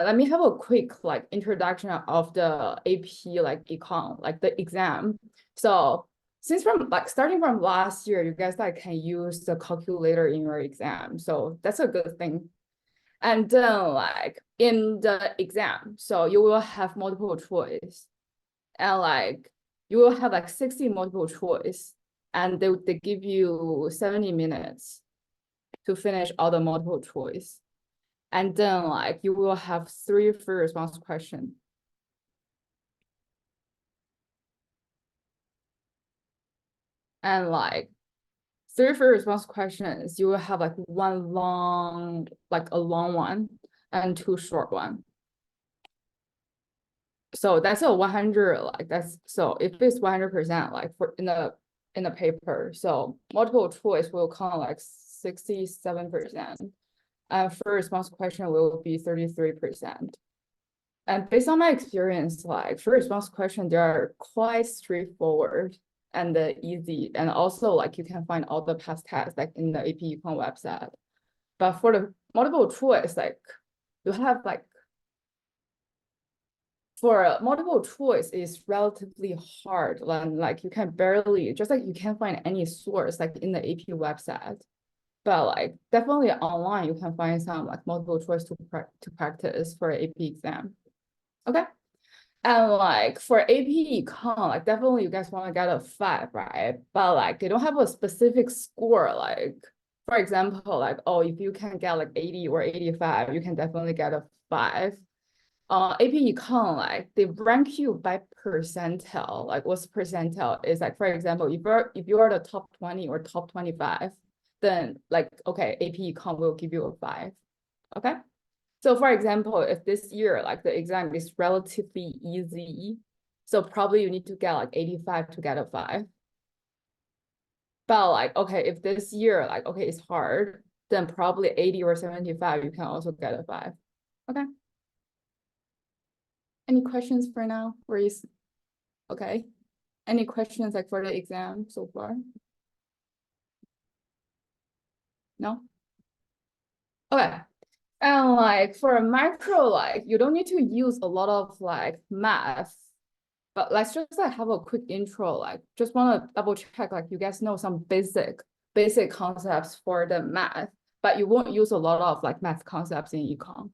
let me have a quick like introduction of the AP like econ, like the exam. So since from like starting from last year, you guys like can use the calculator in your exam. So that's a good thing. And then like in the exam, so you will have multiple choice. And like you will have like 60 multiple choice. And they give you 70 minutes to finish all the multiple choice. And then like you will have 3 free response questions. And like 3 free response questions, you will have like one long, like a long one and 2 short one. So that's a 100, like that's, so if it's 100% like for in the paper, so multiple choice will come like 67%. And first response question will be 33%. And based on my experience, like first response question, they are quite straightforward and easy. And also like you can find all the past tests like in the AP Econ website. But for the multiple choice, like you have like, for multiple choice is relatively hard. Like you can barely, just like you can't find any source like in the AP website. But like definitely online, you can find some like multiple choice to practice for AP exam. Okay. And like for AP Econ, like definitely you guys want to get a 5, right? But like they don't have a specific score. Like for example, like, oh, if you can get like 80 or 85, you can definitely get a 5. AP Econ, like they rank you by percentile. Like what's percentile is like, for example, if you are the top 20 or top 25, then like, okay, AP Econ will give you a 5. Okay. So for example, if this year, like the exam is relatively easy, so probably you need to get like 85 to get a 5. But like, okay, if this year, like, okay, it's hard, then probably 80 or 75, you can also get a 5. Okay. Any questions for now? Okay. Any questions like for the exam so far? No? Okay. And like for a micro, like you don't need to use a lot of like math, but let's just like have a quick intro. Like just want to double check, like you guys know some basic concepts for the math, but you won't use a lot of like math concepts in econ.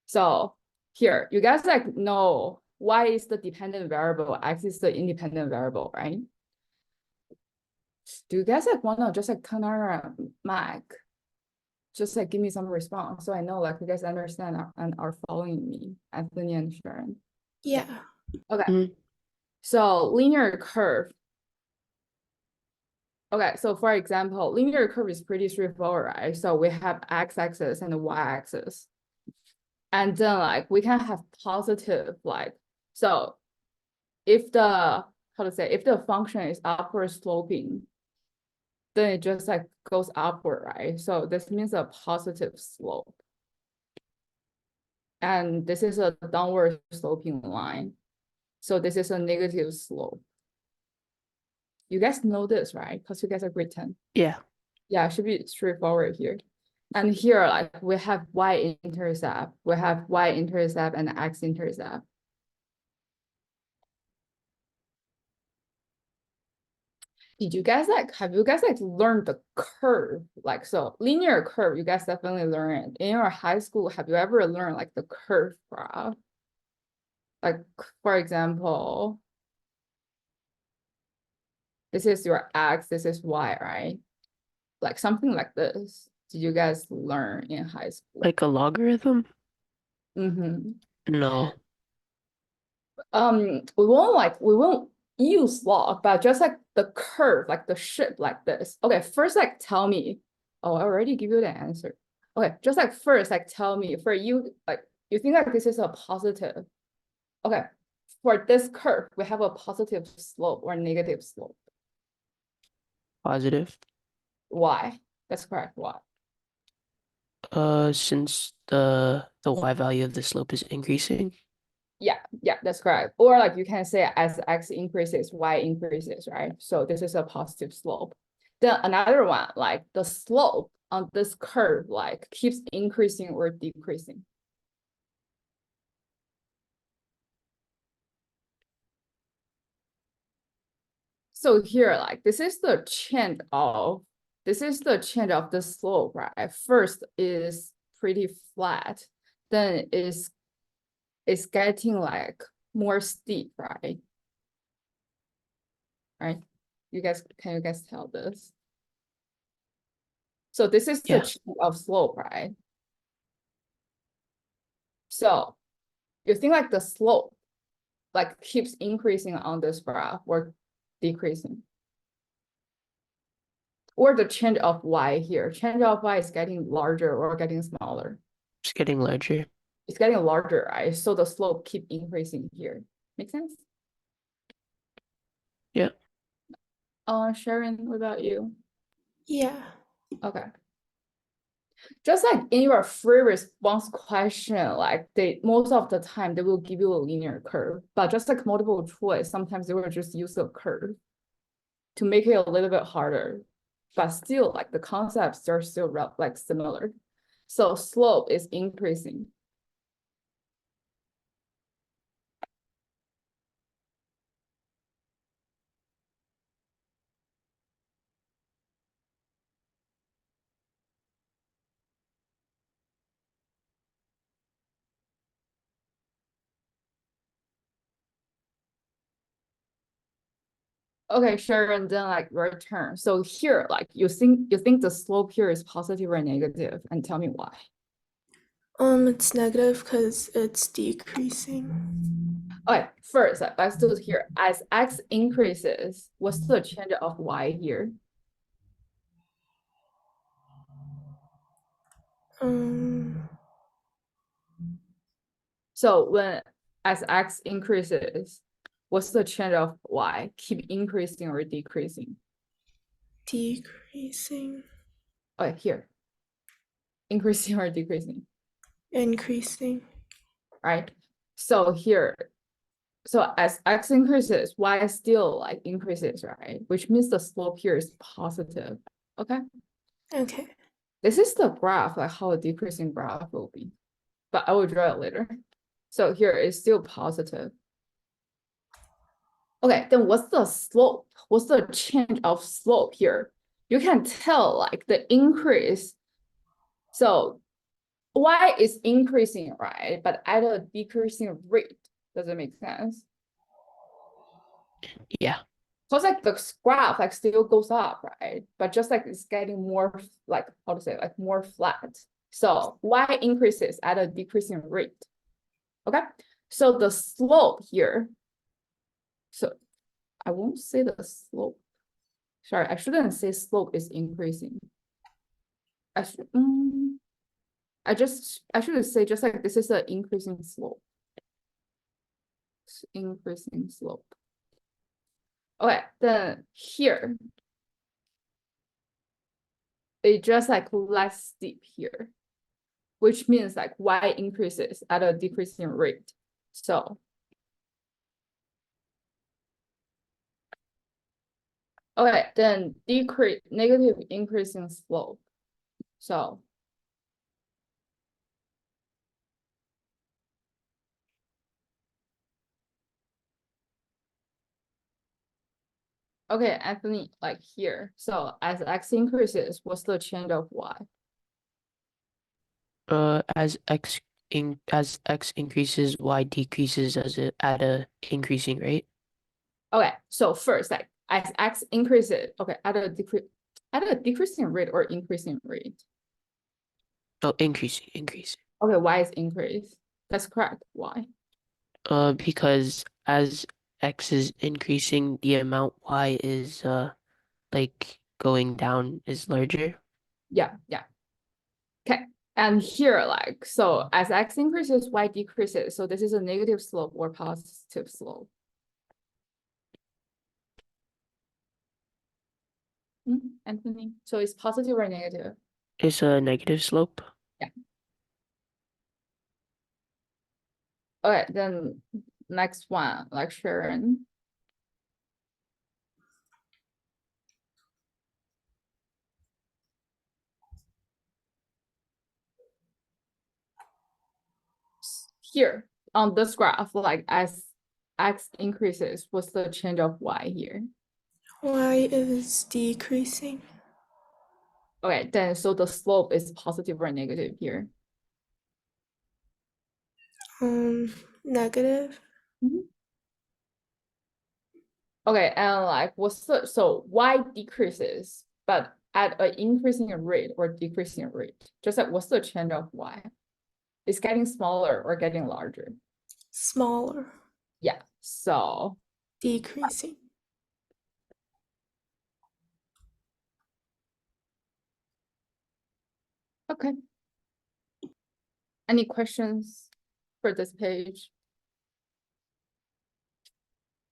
So here, you guys like know y is the dependent variable, x is the independent variable, right? Do you guys like want to just like kind of Mac? Just like give me some response so I know like you guys understand and are following me, Anthony and Sharon. Yeah. Okay. So linear curve. Okay, so for example, linear curve is pretty straightforward, right? So we have x-axis and the y-axis. And then like we can have positive, like, so if the, if the function is upward sloping, then it just like goes upward, right? So this means a positive slope. And this is a downward sloping line. So this is a negative slope. You guys know this, right? Because you guys are grade 10. Yeah. Yeah, it should be straightforward here. And here, like we have y-intercept, we have y-intercept and x-intercept. Did you guys like, have you guys like learned the curve? Like, so linear curve, you guys definitely learn it. In your high school, have you ever learned like the curve graph? Like, for example, this is your x, this is y, right? Like something like this. Did you guys learn in high school? Like a logarithm? Mm-hmm. No. We won't use log, but just like the curve, like the shape like this. Okay, first like tell me. Oh, I already give you the answer. Okay, just like first like tell me for you, like you think like this is a positive. Okay, for this curve, we have a positive slope or negative slope. Positive. Why? That's correct. Why? Since the y value of the slope is increasing. Yeah, that's correct. Or like you can say as x increases, y increases, right? So this is a positive slope. Then another one, like the slope on this curve, like keeps increasing or decreasing. So here, like this is the change of the slope, right? First is pretty flat, then it's getting like more steep, right? Right? Can you guys tell this? So this is the Yeah. change of slope, right? So you think like the slope like keeps increasing on this graph or decreasing? Or the change of y here, change of y is getting larger or getting smaller? It's getting larger. It's getting larger, right? So the slope keep increasing here. Make sense? Yeah. Sharon, what about you? Yeah. Okay. Just like in your free response question, like most of the time they will give you a linear curve, but just like multiple choice, sometimes they will just use a curve to make it a little bit harder. But still, like the concepts are still like similar. So slope is increasing. Okay, sure, and then like your turn. So here, like you think the slope here is positive or negative, and tell me why. It's negative because it's decreasing. Okay, first, let's do it here. As x increases, what's the change of y here? So as x increases, what's the change of y? Keep increasing or decreasing? Decreasing. Okay, here. Increasing or decreasing? Increasing. Right? So here, so as x increases, y still like increases, right? Which means the slope here is positive. Okay. Okay. This is the graph, like how a decreasing graph will be, but I will draw it later. So here it's still positive. Okay, then what's the slope? What's the change of slope here? You can tell like the increase. So y is increasing, right? But at a decreasing rate. Does it make sense? Yeah. Because like the graph like still goes up, right? But just like it's getting more like how to say like more flat. So y increases at a decreasing rate. Okay, so the slope here. So I won't say the slope. Sorry, I shouldn't say slope is increasing. I should say just like this is an increasing slope. Increasing slope. Okay, then here it just like less steep here, which means like y increases at a decreasing rate. So okay, then negative increasing slope. So okay, Anthony, like here. So as x increases, what's the change of y? As x increases, y decreases at a increasing rate. Okay, so first, like as x increases, okay, at a decreasing rate or increasing rate. Oh, increasing. Okay, y is increase. That's correct. Why? Because as x is increasing, the amount y is like going down is larger. Yeah. Okay, and here, like, so as x increases, y decreases. So this is a negative slope or positive slope. Anthony, so it's positive or negative? It's a negative slope. Yeah. Okay, then next one, like Sharon. Here on this graph, like as x increases, what's the change of y here? Y is decreasing. Okay, then so the slope is positive or negative here? Negative. Okay, and like what's the so y decreases, but at an increasing rate or decreasing rate? Just like what's the change of y? It's getting smaller or getting larger? Smaller. Yeah, so Decreasing. okay. Any questions for this page?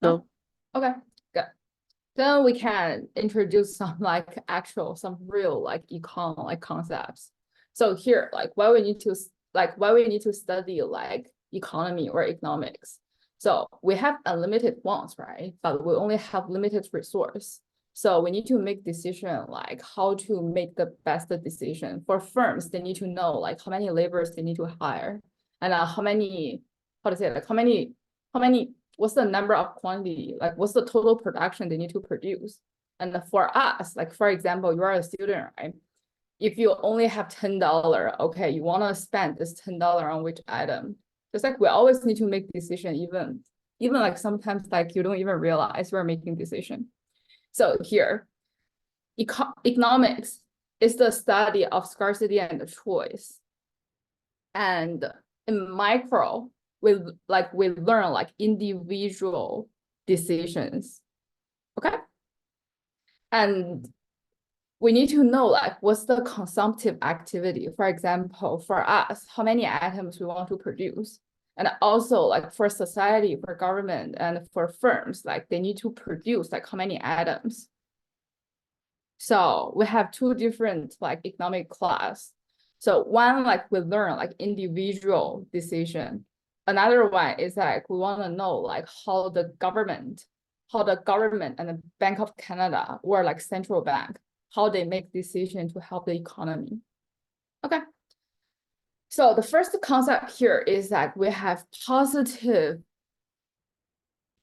No. Okay, good. Then we can introduce some some real econ concepts. So here, why we need to study economy or economics. So we have unlimited ones, right? But we only have limited resource. So we need to make decision how to make the best decision. For firms, they need to know how many laborers they need to hire and how many what's the number of quantity, what's the total production they need to produce. And for us, for example, you are a student, right? If you only have $10, okay, you want to spend this $10 on which item. Just we always need to make decision, even sometimes you don't even realize we're making decision. So here, economics is the study of scarcity and choice. And in micro, we learn individual decisions. Okay. And we need to know what's the consumptive activity. For example, for us, how many items we want to produce. And also for society, for government, and for firms, they need to produce how many items. So we have two different economic class. So one we learn individual decision. Another one is we want to know how the government and the Bank of Canada or central bank, how they make decision to help the economy. Okay. So the first concept here is that we have positive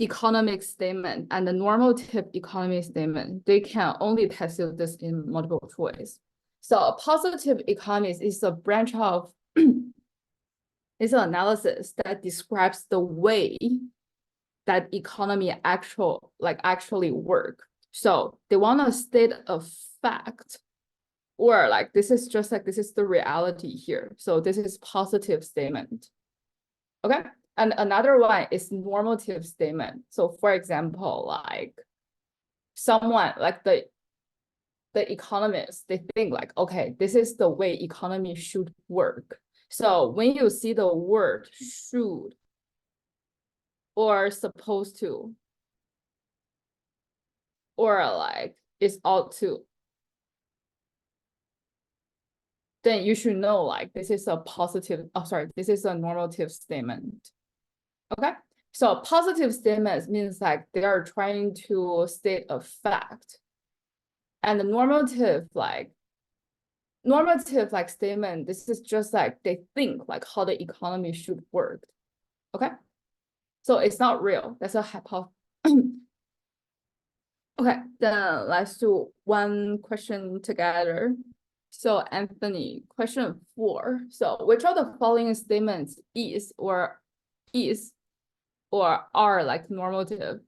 economic statement and the normative economic statement. They can only test you this in multiple choice. So positive economics is a branch of it's an analysis that describes the way that economy actually work. So they want to state a fact, or this is just this is the reality here. So this is positive statement. Okay. And another one is normative statement. So for example, someone the economists, they think okay, this is the way economy should work. So when you see the word should or supposed to, or is ought to, then you should know this is a positive, this is a normative statement. Okay, so positive statements means they are trying to state a fact. And the normative statement, this is just they think how the economy should work. Okay, so it's not real. That's a hypothesis. Okay, then let's do one question together. So Anthony, question 4. So which of the following statements is or are normative?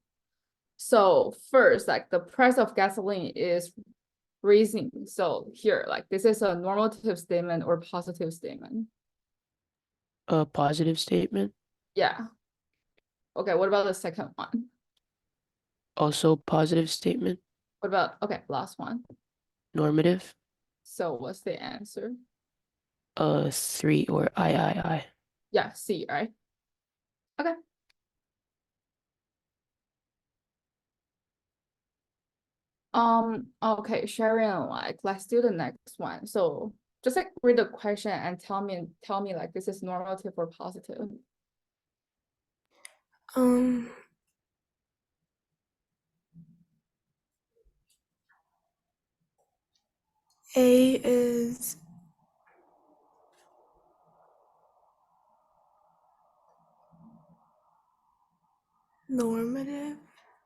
So first, the price of gasoline is raising. So here, this is a normative statement or positive statement? A positive statement. Yeah. Okay, what about the second one? Also positive statement. What about, okay, last one. Normative. So what's the answer? 3 or I. Yeah, C, right? Okay. Okay, Sharon, let's do the next one. So just read the question and tell me this is normative or positive. A is normative.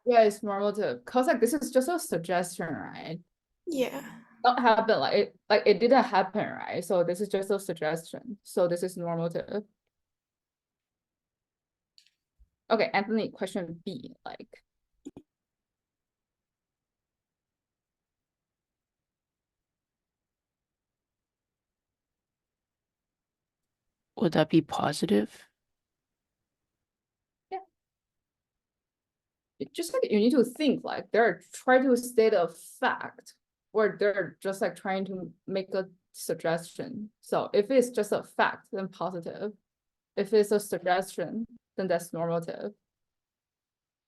Yeah, it's normative. Cause like this is just a suggestion, right? Yeah. Not happen like it didn't happen, right? So this is just a suggestion. So this is normative. Okay, Anthony, question B, like. Would that be positive? Just like you need to think like they're trying to state a fact or they're just like trying to make a suggestion. So if it's just a fact, then positive. If it's a suggestion, then that's normative.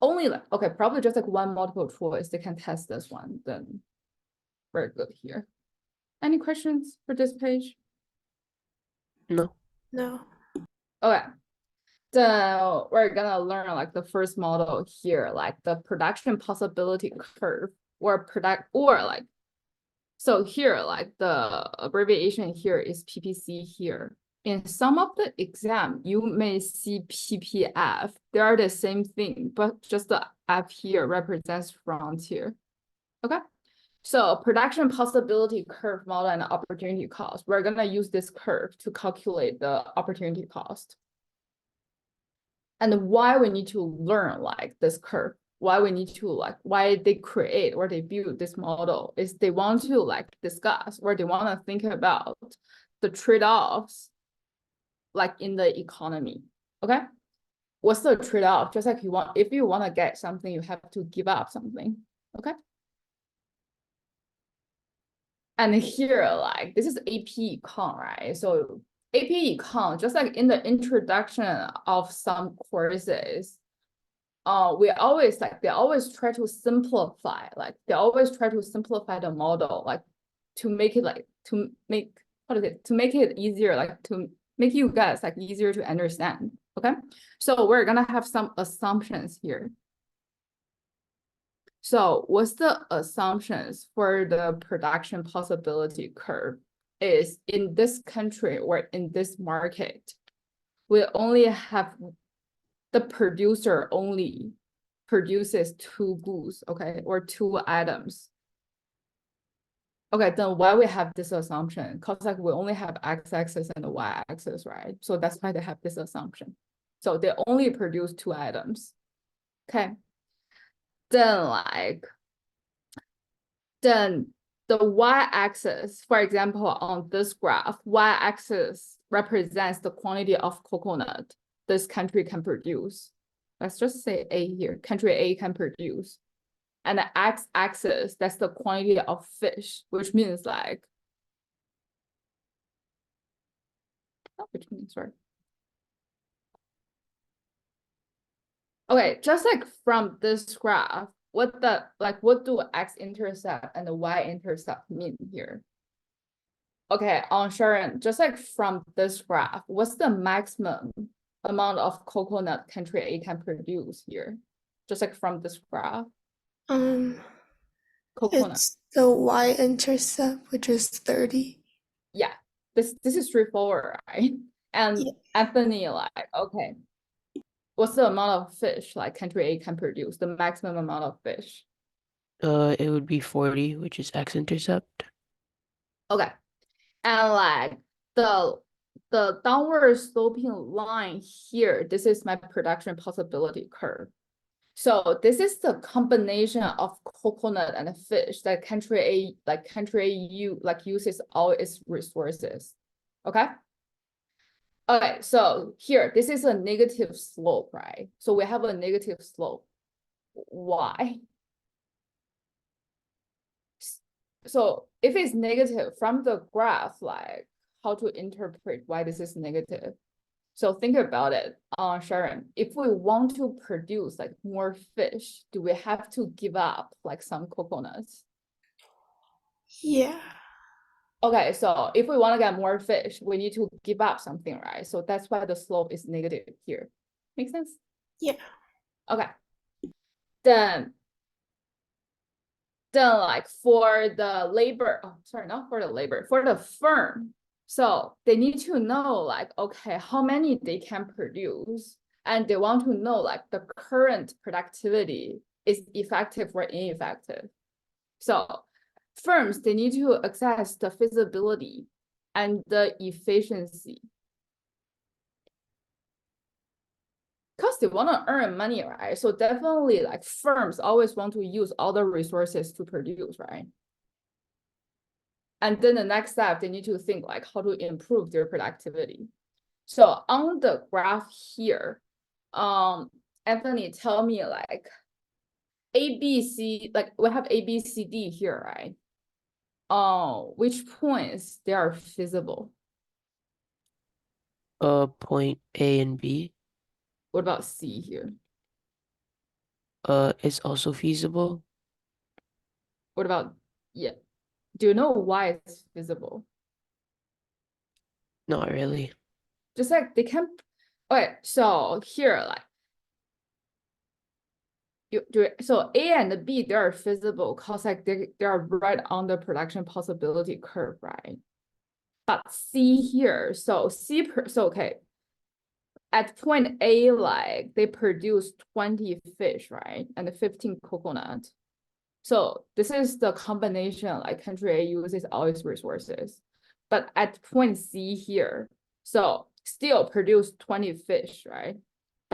Only like, okay, probably just like one multiple choice, they can test this one, then very good here. Any questions for this page? No. No. Okay. Then we're gonna learn like the first model here, like the production possibility curve or like, so here, like the abbreviation here is PPC here. In some of the exam, you may see PPF. They are the same thing, but just the F here represents frontier. Okay. So production possibility curve model and opportunity cost. We're gonna use this curve to calculate the opportunity cost. And why we need to learn like this curve, why we need to like, why they create or they build this model is they want to like discuss or they want to think about the trade-offs like in the economy. Okay. What's the trade-off? Just like if you want to get something, you have to give up something. Okay. And here, like this is AP Econ, right? So AP Econ, just like in the introduction of some courses, we always like they always try to simplify, like they always try to simplify the model, like to make it like to make it easier, like to make you guys like easier to understand. Okay, so we're gonna have some assumptions here. So what's the assumptions for the production possibility curve is in this country or in this market, we only have the producer only produces 2 goods, okay, or 2 items. Okay, then why we have this assumption? Because like we only have x-axis and the y-axis, right? So that's why they have this assumption. So they only produce 2 items. Okay. Then the y-axis, for example, on this graph, y-axis represents the quantity of coconut this country can produce. Let's just say A here, country A can produce. And the x-axis, that's the quantity of fish, which means like, sorry. Okay, just like from this graph, what do x-intercept and the y-intercept mean here? Okay, on Sharon, just like from this graph, what's the maximum amount of coconut country A can produce here? Just like from this graph. Coconut. It's the y-intercept, which is 30. Yeah, this is straightforward, right? And Yeah. Anthony, like, okay, what's the amount of fish like country A can produce? The maximum amount of fish. It would be 40, which is x-intercept. Okay, and like the downward sloping line here, this is my production possibility curve. So this is the combination of coconut and fish that country A uses all its resources. Okay. Okay, so here, this is a negative slope, right? So we have a negative slope. Why? So if it's negative from the graph, like how to interpret why this is negative? So think about it, Sharon, if we want to produce like more fish, do we have to give up like some coconuts? Yeah. Okay, so if we want to get more fish, we need to give up something, right? So that's why the slope is negative here. Make sense? Yeah. Okay. Then like for the labor, oh, sorry, not for the labor, for the firm. So they need to know like, okay, how many they can produce. And they want to know like the current productivity is effective or ineffective. So firms, they need to assess the feasibility and the efficiency. Because they want to earn money, right? So definitely like firms always want to use all the resources to produce, right? And then the next step, they need to think like how to improve their productivity. So on the graph here, Anthony, tell me like A, B, C, like we have A, B, C, D here, right? Which points they are feasible? Point A and B. What about C here? It's also feasible. What about, yeah. Do you know why it's feasible? Not really. Just like they can, okay, so here, like, so A and B, they are feasible because like they are right on the production possibility curve, right? But C here, so okay, at point A, like they produce 20 fish, right? And 15 coconut. So this is the combination, like country A uses all its resources. But at point C here, so still produce 20 fish, right?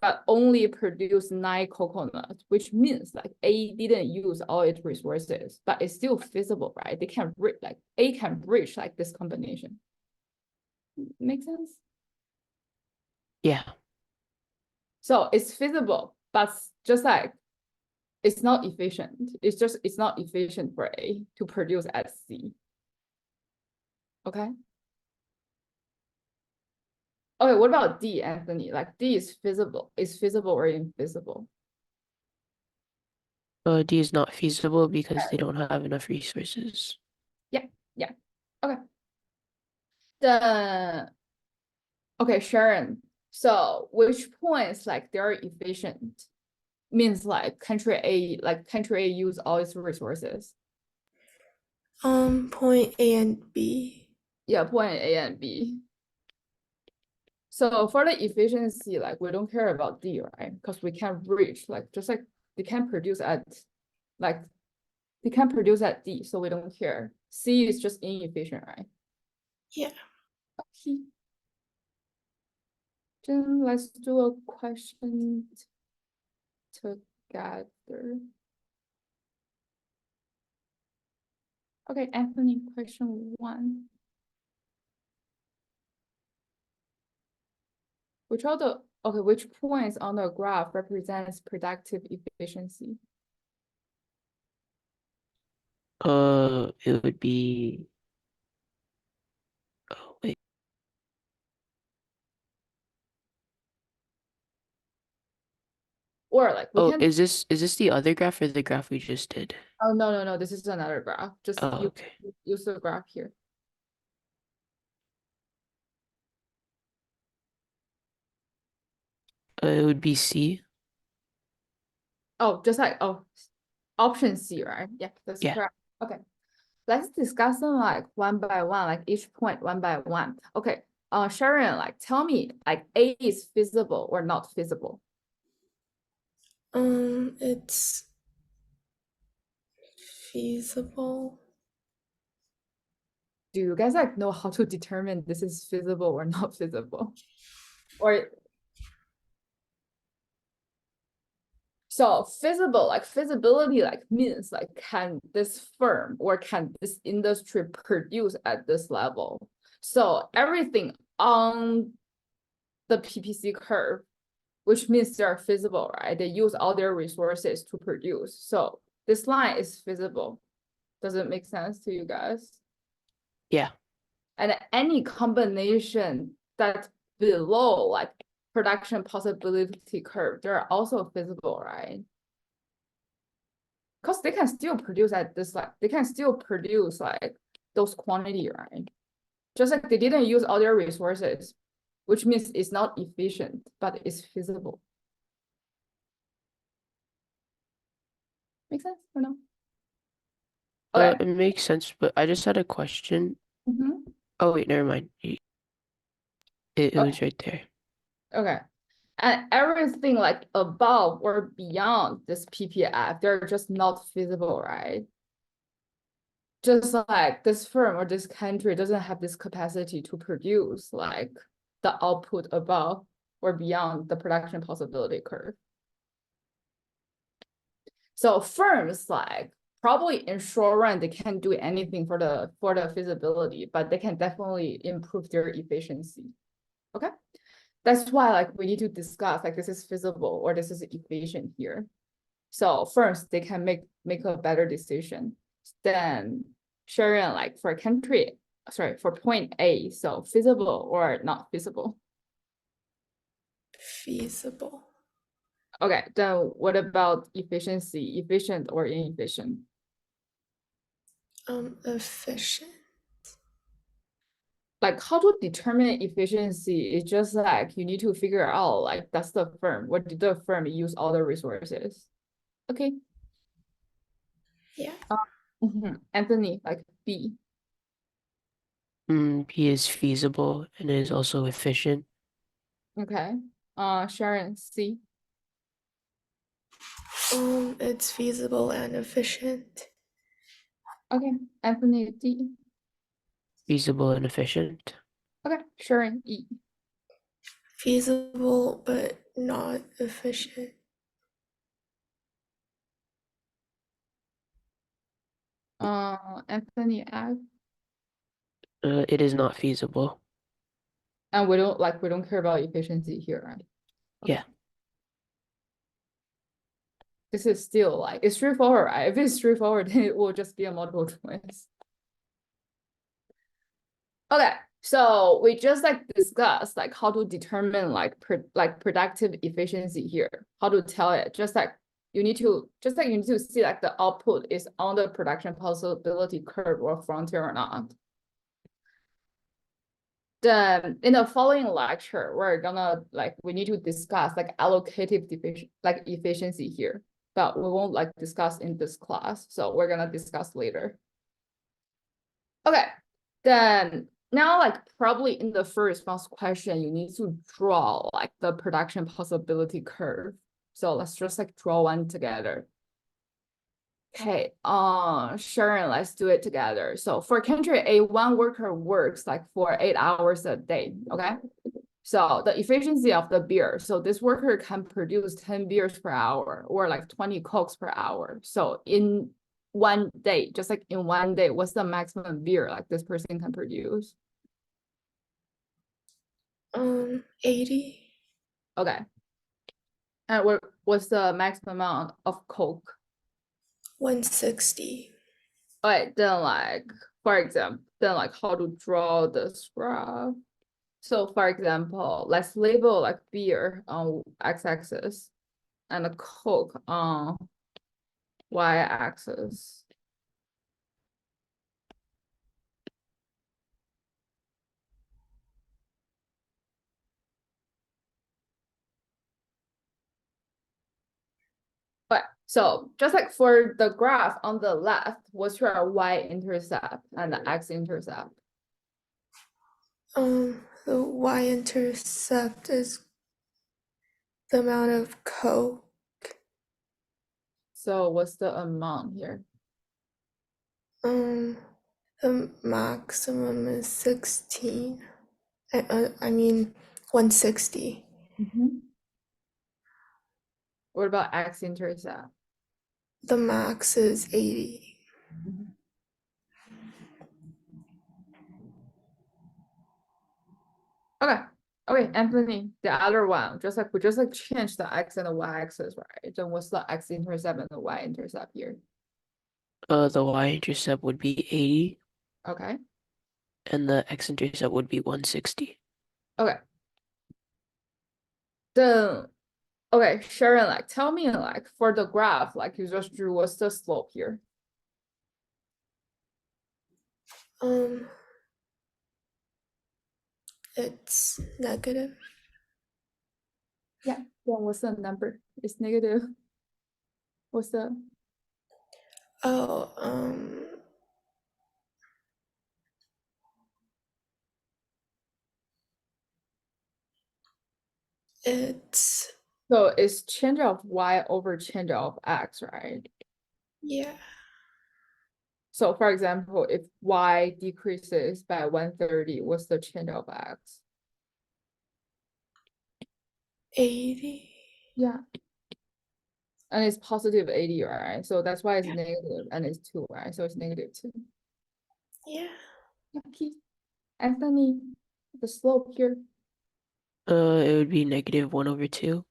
But only produce 9 coconuts, which means like A didn't use all its resources, but it's still feasible, right? They can reach, like A can reach like this combination. Make sense? Yeah. So it's feasible, but just like it's not efficient. It's not efficient for A to produce at C. Okay. Okay, what about D, Anthony? Like D is feasible. Is feasible or invisible? D is not feasible because they don't have enough resources. Yeah. Okay. Okay, Sharon. So which points like they're efficient? Means like country A use all its resources. Point A and B. Yeah, point A and B. So for the efficiency, like we don't care about D, right? Because we can reach, like just like they can produce at D, so we don't care. C is just inefficient, right? Yeah. Okay. Then let's do a question together. Okay, Anthony, question 1. Which points on the graph represents productive efficiency? It would be, oh wait, Or like we can, is this the other graph or the graph we just did? oh no, this is another graph. Just Oh, okay. use the graph here. It would be C. Oh, just like, option C, right? Yeah, that's Yeah. correct. Okay. Let's discuss them like one by one, like each point one by one. Okay. Sharon, like tell me, like A is feasible or not feasible? It's feasible. Do you guys like know how to determine this is feasible or not feasible? Or so feasible, like feasibility, like means like can this firm or can this industry produce at this level? So everything on the PPC curve, which means they're feasible, right? They use all their resources to produce. So this line is feasible. Does it make sense to you guys? Yeah. And any combination that's below like production possibility curve, they're also feasible, right? Because they can still produce at this, like they can still produce like those quantity, right? Just like they didn't use all their resources, which means it's not efficient, but it's feasible. Make sense or no? Okay. It makes sense, but I just had a question. Mhm. Oh wait, never mind. It was right there. Okay. And everything like above or beyond this PPF, they're just not feasible, right? Just like this firm or this country doesn't have this capacity to produce like the output above or beyond the production possibility curve. So firms like probably in short run, they can't do anything for the feasibility, but they can definitely improve their efficiency. Okay. That's why like we need to discuss like this is feasible or this is efficient here. So first they can make a better decision than sharing like for point A, so feasible or not feasible. Feasible. Okay, then what about efficiency, efficient or inefficient? Efficient. Like how to determine efficiency is just like you need to figure out like that's the firm. What did the firm use all the resources? Okay. Yeah. Anthony, like B. B is feasible and is also efficient. Okay. Sharon, C. It's feasible and efficient. Okay. Anthony, D. Feasible and efficient. Okay. Sharon, E. Feasible but not efficient. Anthony, F. It is not feasible. And we don't care about efficiency here, right? Okay. Yeah. This is still like it's straightforward, right? If it's straightforward, then it will just be a multiple choice. Okay, so we just like discussed like how to determine like productive efficiency here. How to tell it? Just like you need to see like the output is on the production possibility curve or frontier or not. Then in the following lecture, we need to discuss like allocative efficiency here, but we won't like discuss in this class. So we're gonna discuss later. Okay, then now like probably in the first question, you need to draw like the production possibility curve. So let's just like draw one together. Okay, Sharon, let's do it together. So for country A, one worker works like for 8 hours a day, okay? So the efficiency of the beer, so this worker can produce 10 beers per hour or like 20 Cokes per hour. So in one day, just like in one day, what's the maximum beer like this person can produce? 80. Okay. And what's the maximum amount of Coke? 160. All right, then like, for example, how to draw this graph. So for example, let's label like beer on x-axis and a Coke on y-axis. But so just like for the graph on the left, what's your y-intercept and the x-intercept? The y-intercept is the amount of Coke. So what's the amount here? The maximum is 16. I mean 160. What about x-intercept? The max is 80. Okay, Anthony, the other one, we just like change the x and the y-axis, right? Then what's the x-intercept and the y-intercept here? The y-intercept would be 80 Okay, and the x-intercept would be 160. okay. Then, okay, Sharon, like tell me like for the graph, like you just drew, what's the slope here? It's negative. Yeah, then what's the number? It's negative. What's the? Oh, It's So it's change of y over change of x, right? yeah, So for example, if y decreases by 130, what's the change of x? 80. Yeah. And it's positive 80, right? So that's why it's negative, and it's 2, right? So it's negative 2. Yeah. Okay. Anthony, the slope here. It would be -1/2.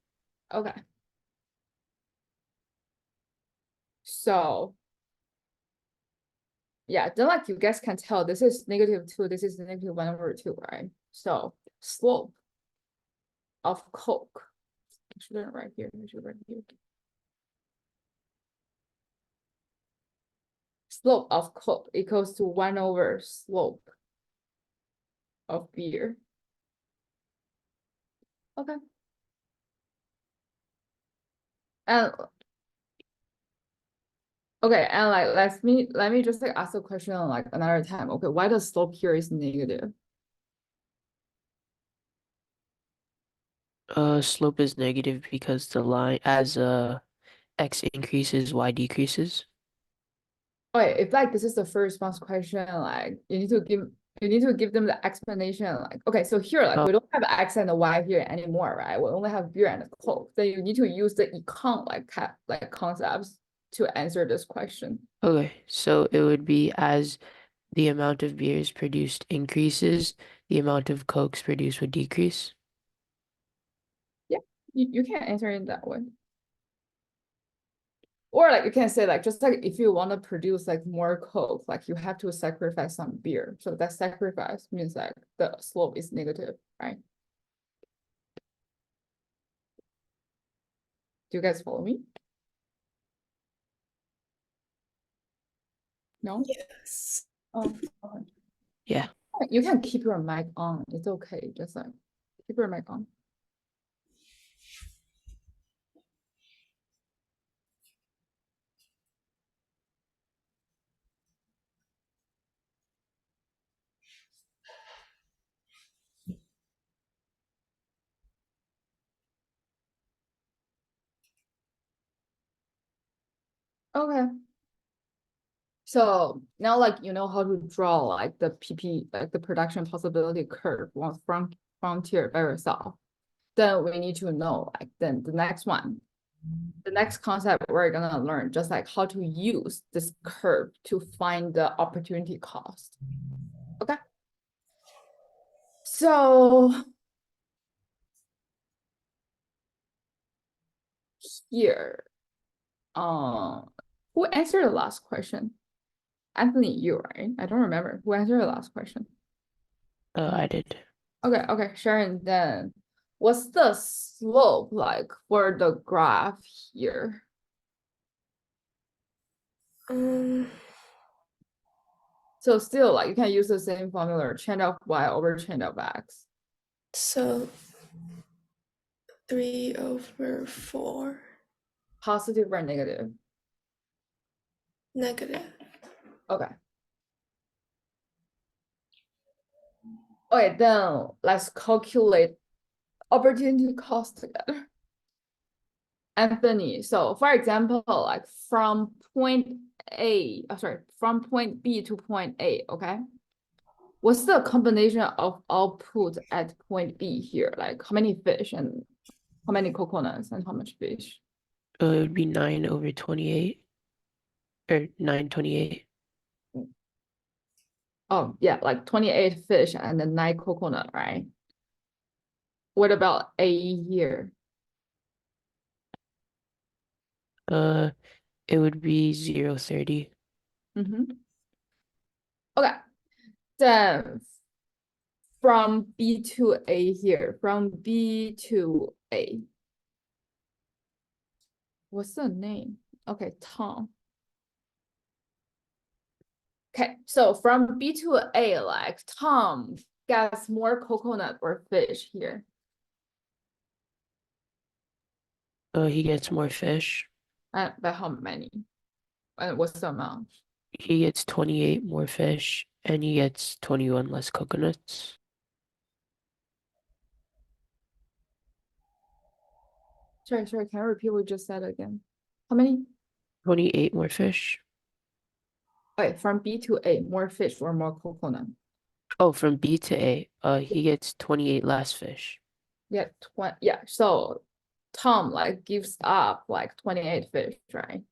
Okay. So yeah, then like you guys can tell this is -2, this is -1/2, right? So slope of Coke. I shouldn't write here, I should write here. Slope of Coke equals to 1 over slope of beer. Okay. And okay, and like let me just like ask a question like another time. Okay, why the slope here is negative? Slope is negative because the line as x increases, y decreases. Okay, if like this is the first response question, like you need to give them the explanation. Like, okay, so here like we don't have x and y here anymore, right? We only have beer and Coke. Then you need to use the econ like concepts to answer this question. Okay, so it would be as the amount of beers produced increases, the amount of Cokes produced would decrease. You can answer it that way. Or like you can say like just like if you want to produce like more Coke, like you have to sacrifice some beer. So that sacrifice means like the slope is negative, right? Do you guys follow me? No? Yes. Oh, okay. Yeah. You can keep your mic on. It's okay. Just like keep your mic on. Okay. So now like you know how to draw like the PP, like the production possibility curve from frontier by yourself. Then we need to know like then the next one. The next concept we're gonna learn just like how to use this curve to find the opportunity cost. Okay. So here, who answered the last question? Anthony, you, right? I don't remember who answered the last question. I did. Okay, Sharon, then what's the slope like for the graph here? So still like you can use the same formula, change of y over change of x. So 3/4 Positive or negative? negative. Okay. Okay, then let's calculate opportunity cost together. Anthony, so for example, like from point from point B to point A, okay? What's the combination of output at point B here? Like how many fish and how many coconuts and how much fish? It would be 9/28 or 9/28. Oh yeah, like 28 fish and then 9 coconut, right? What about A here? It would be 0.30. Okay, then from B to A here, from B to A. What's the name? Okay, Tom. Okay, so from B to A, like Tom gets more coconut or fish here. He gets more fish. By how many? And what's the amount? He gets 28 more fish, and he gets 21 less coconuts. Sorry, can you repeat what you just said again? How many? 28 more fish. Okay, from B to A, more fish or more coconut? Oh, from B to A, he gets 28 less fish. Yeah, so Tom like gives up like 28 fish, right?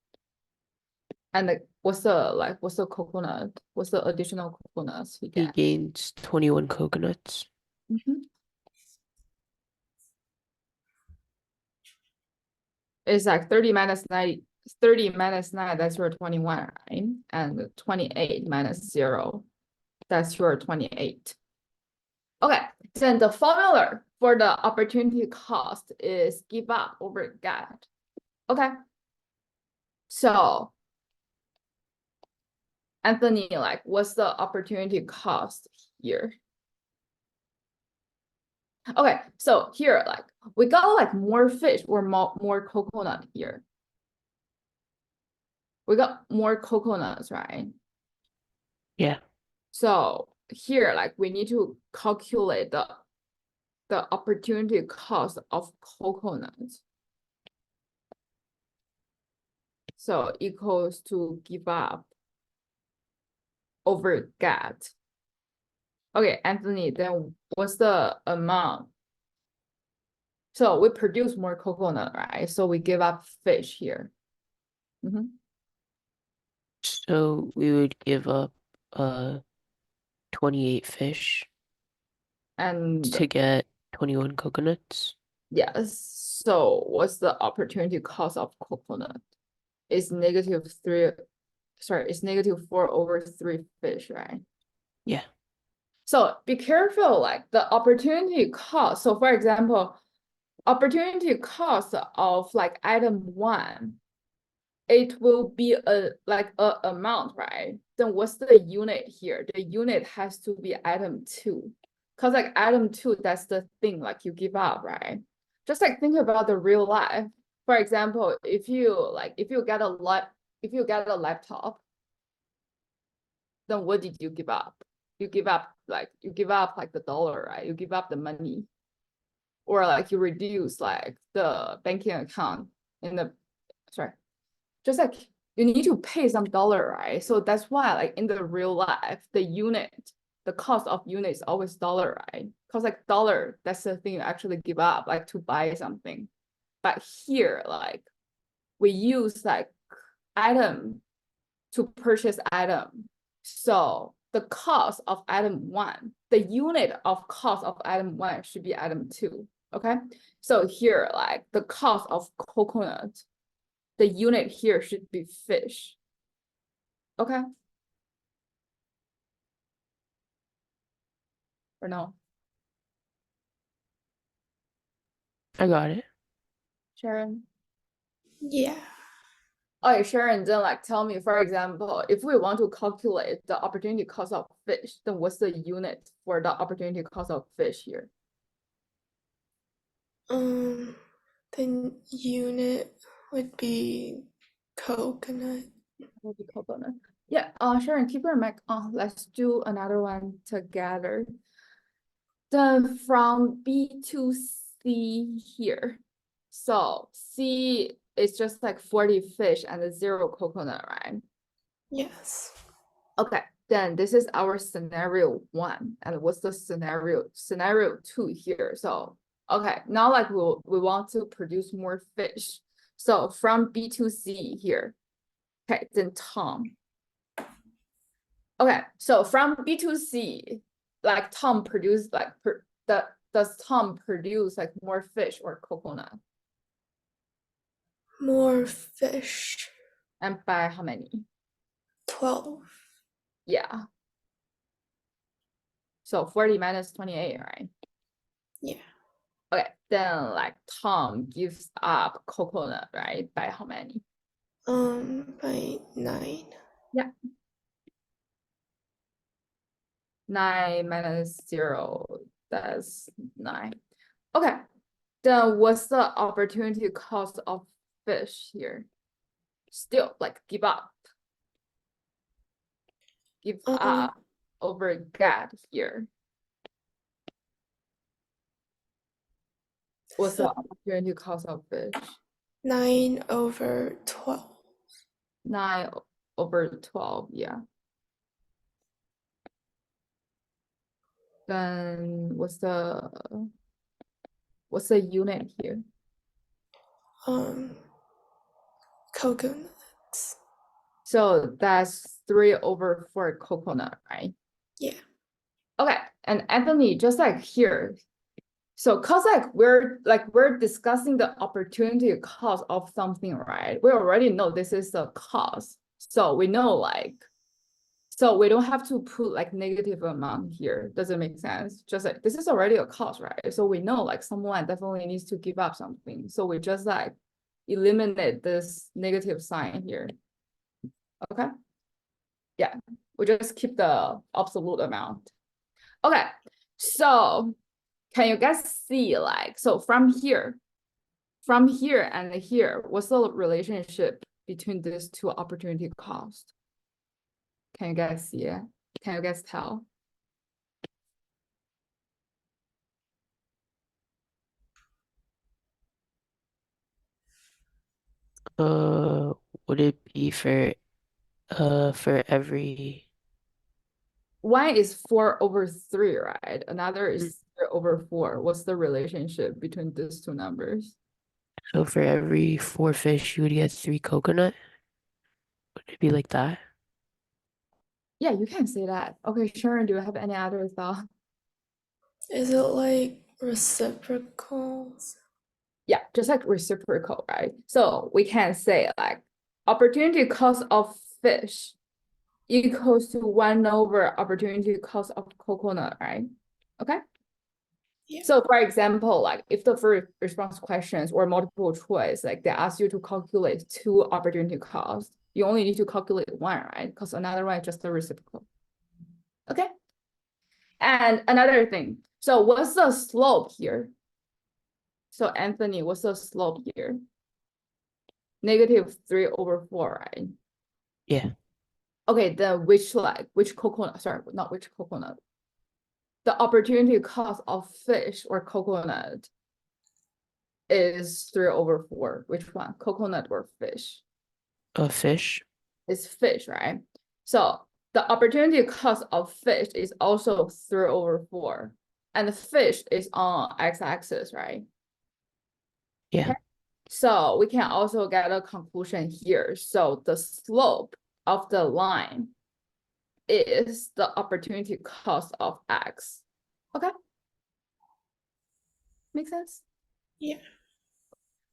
And what's the coconut? What's the additional coconuts he He gets? gains 21 coconuts. It's like 30 minus 9, that's your 21, right? And 28 minus 0, that's your 28. Okay, then the formula for the opportunity cost is give up over get. Okay. So Anthony, like, what's the opportunity cost here? Okay, so here, like, we got like more fish or more coconut here. We got more coconuts, right? Yeah. So here, like, we need to calculate the opportunity cost of coconuts. So equals to give up over get. Okay, Anthony, then what's the amount? So we produce more coconut, right? So we give up fish here. So we would give up 28 fish And to get 21 coconuts. yes, so what's the opportunity cost of coconut? It's it's -4 over 3 fish, right? Yeah. So be careful, like the opportunity cost. So for example, opportunity cost of like item 1, it will be a amount, right? Then what's the unit here? The unit has to be item 2. Because like item 2, that's the thing like you give up, right? Just like think about the real life. For example, if you get a laptop, then what did you give up? You give up like the dollar, right? You give up the money. Or like you reduce like the banking account in the just like you need to pay some dollar, right? So that's why like in the real life, the cost of unit is always dollar, right? Because like dollar, that's the thing you actually give up, like to buy something. But here, like we use like item to purchase item. So the cost of item 1, the unit of cost of item 1 should be item 2. Okay. So here, like the cost of coconut, the unit here should be fish. Okay. Or no? I got it. Sharon? Yeah. Okay, Sharon, then like tell me, for example, if we want to calculate the opportunity cost of fish, then what's the unit for the opportunity cost of fish here? The unit would be coconut. Would be coconut. Yeah, Sharon, keep your mic on. Let's do another one together. Then from B to C here. So C is just like 40 fish and 0 coconut, right? Yes. Okay, then this is our scenario 1. And what's the scenario 2 here? So okay, now like we want to produce more fish. So from B to C here. Okay, then Tom. Okay, so from B to C, like Tom produced like does Tom produce like more fish or coconut? More fish. And by how many? 12. Yeah. So 40 minus 28, right? Yeah. Okay, then like Tom gives up coconut, right? By how many? By 9. Yeah. 9 minus 0, that's 9. Okay, then what's the opportunity cost of fish here? Still, like give up. Give up over get here. What's the opportunity cost of fish? 9/12. 9/12, yeah. Then what's the unit here? Coconuts. So that's 3/4 coconut, right? Yeah. Okay, and Anthony, just like here, so cause we're discussing the opportunity cost of something, right? We already know this is the cost, so we know so we don't have to put like negative amount here. Does it make sense? Just like this is already a cost, right? So we know like someone definitely needs to give up something. So we just like eliminate this negative sign here. Okay. Yeah, we just keep the absolute amount. Okay, so can you guys see like, so from here and here, what's the relationship between these two opportunity costs? Can you guys see it? Can you guys tell? Would it be for every One is 4/3, right? Another is 3/4. What's the relationship between these two numbers? so for every 4 fish you would get 3 coconut? Would it be like that? Yeah, you can say that. Okay, Sharon, do you have any other thought? Is it like reciprocals? Yeah, just like reciprocal, right? So we can say like opportunity cost of fish equals to 1/opportunity cost of coconut, right? Okay. Yeah. So for example, like if the first response questions or multiple choice, like they ask you to calculate 2 opportunity costs, you only need to calculate 1, right? Because another one is just the reciprocal. Okay. And another thing, so what's the slope here? So Anthony, what's the slope here? -3/4, right? Yeah. Okay, then which coconut, sorry, not which coconut. The opportunity cost of fish or coconut is 3/4. Which one? Coconut or fish? A fish? It's fish, right? So the opportunity cost of fish is also 3/4. And the fish is on x-axis, right? Yeah. Okay. So we can also get a conclusion here. So the slope of the line is the opportunity cost of x. Okay. Make sense? Yeah.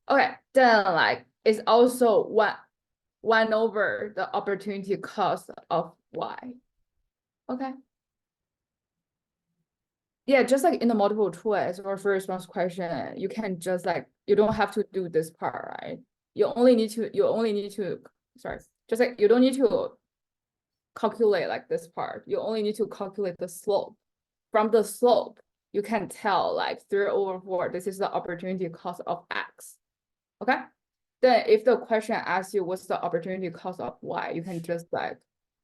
Okay, then like it's also 1/, the opportunity cost of y. Okay. Yeah, just like in the multiple choice or first response question, you can just like, you don't have to do this part, right? You only need to, sorry, just like you don't need to calculate like this part. You only need to calculate the slope. From the slope, you can tell like 3/4, this is the opportunity cost of x. Okay. Then if the question asks you what's the opportunity cost of y, you can just like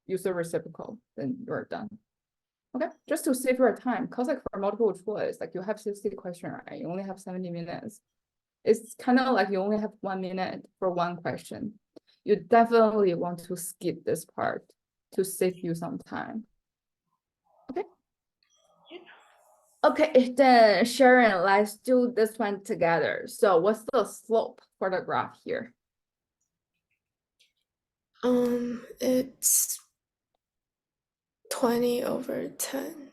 use the reciprocal, then you're done. Okay, just to save your time, because like for multiple choice, like you have 60 questions, right? You only have 70 minutes. It's kind of like you only have 1 minute for one question. You definitely want to skip this part to save you some time. Okay. Okay, then Sharon, let's do this one together. So what's the slope for the graph here? It's 20/10,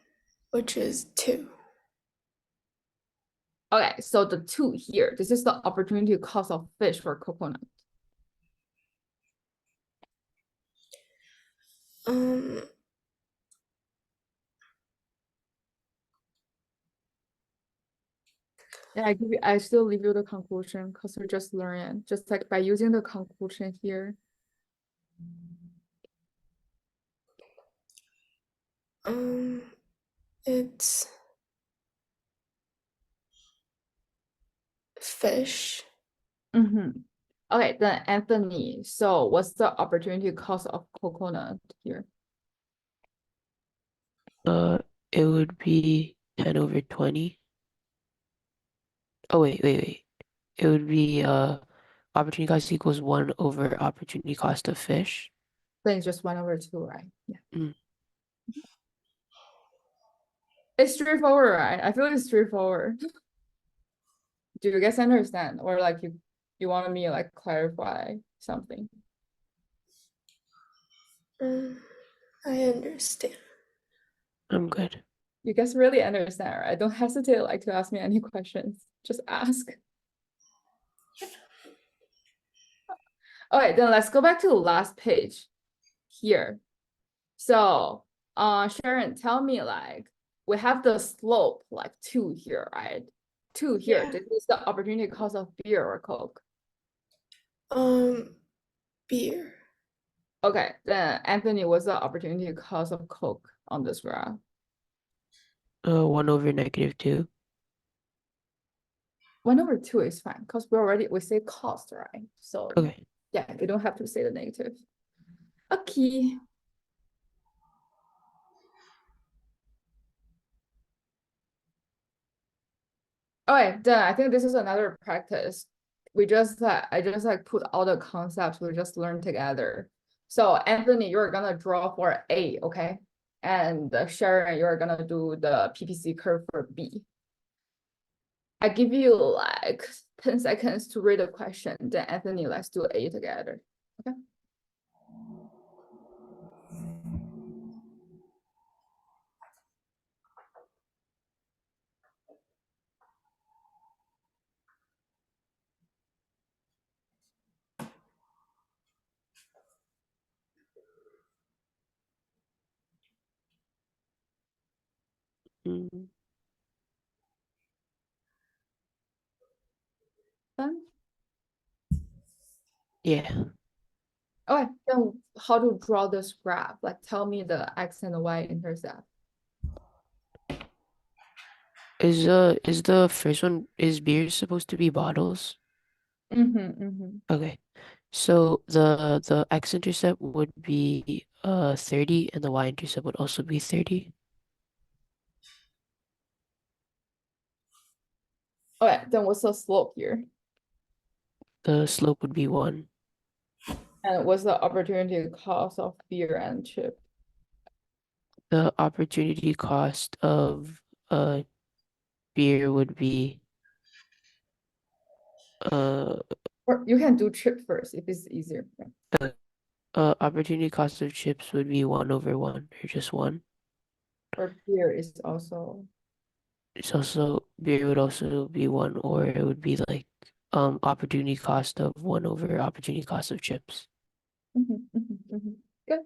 which is 2. Okay, so the 2 here, this is the opportunity cost of fish for coconut. Yeah, I still leave you the conclusion because we're just learning, just like by using the conclusion here. It's fish. Okay, then Anthony, so what's the opportunity cost of coconut here? It would be 10/20. Oh, wait. It would be opportunity cost equals 1 over opportunity cost of fish. Then it's just 1/2, right? Yeah. Mm. It's straightforward, right? I feel it's straightforward. Do you guys understand? Or like you want me like clarify something? I understand. I'm good. You guys really understand, right? Don't hesitate like to ask me any questions. Just ask. Okay, then let's go back to the last page here. So, Sharon, tell me like we have the slope like 2 here, right? 2 here. Yeah. This is the opportunity cost of beer or Coke. Beer. Okay, then Anthony, what's the opportunity cost of Coke on this graph? 1 over -2. 1/2 is fine because we say cost, right? So Okay. yeah, we don't have to say the negative. Okay. All right, then I think this is another practice. I just like put all the concepts we just learned together. So Anthony, you're gonna draw for A, okay? And Sharon, you're gonna do the PPC curve for B. I give you like 10 seconds to read the question. Then Anthony, let's do A together. Okay. Mm. Done. Yeah. Okay, then how to draw this graph? Like tell me the X and the Y intercept. Is the first one, is beer supposed to be bottles? Okay. So the x-intercept would be 30 and the y-intercept would also be 30. Okay, then what's the slope here? The slope would be 1. And what's the opportunity cost of beer and chip? The opportunity cost of beer would be Or you can do chip first if it's easier. opportunity cost of chips would be 1 over 1 or just 1. Or beer is also. It's also beer would also be 1, or it would be like opportunity cost of 1 over opportunity cost of chips. Good.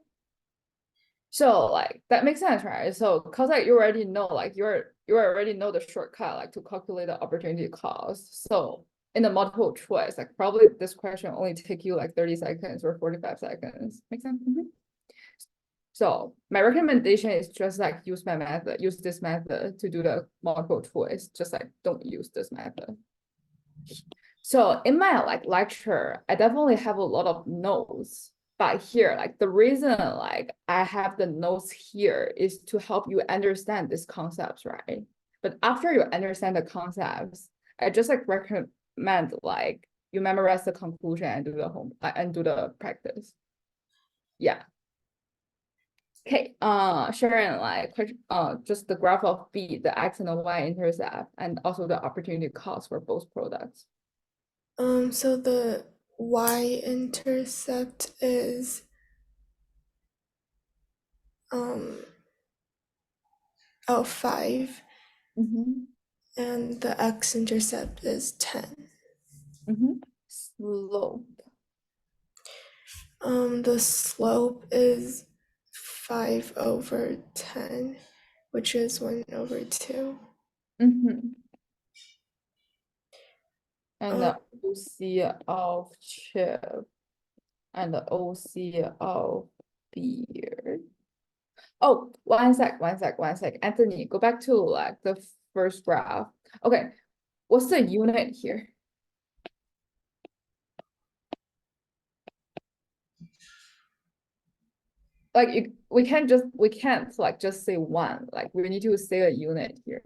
So like that makes sense, right? So cause like you already know, like you already know the shortcut like to calculate the opportunity cost. So in the multiple choice, like probably this question only take you like 30 seconds or 45 seconds. Make sense? So my recommendation is just like use this method to do the multiple choice. Just like don't use this method. So in my like lecture, I definitely have a lot of notes. But here, like the reason like I have the notes here is to help you understand these concepts, right? But after you understand the concepts, I just like recommend like you memorize the conclusion and do the practice. Yeah. Okay, Sharon, like just the graph of B, the X and the Y intercept, and also the opportunity cost for both products. So the y-intercept is 5, and the x-intercept is 10. Slope. The slope is 5 over 10, which is 1 over 2. And the OC of chip and the OC of beer. Oh, one sec. Anthony, go back to like the first graph. Okay, what's the unit here? Like we can't like just say 1. Like we need to say a unit here.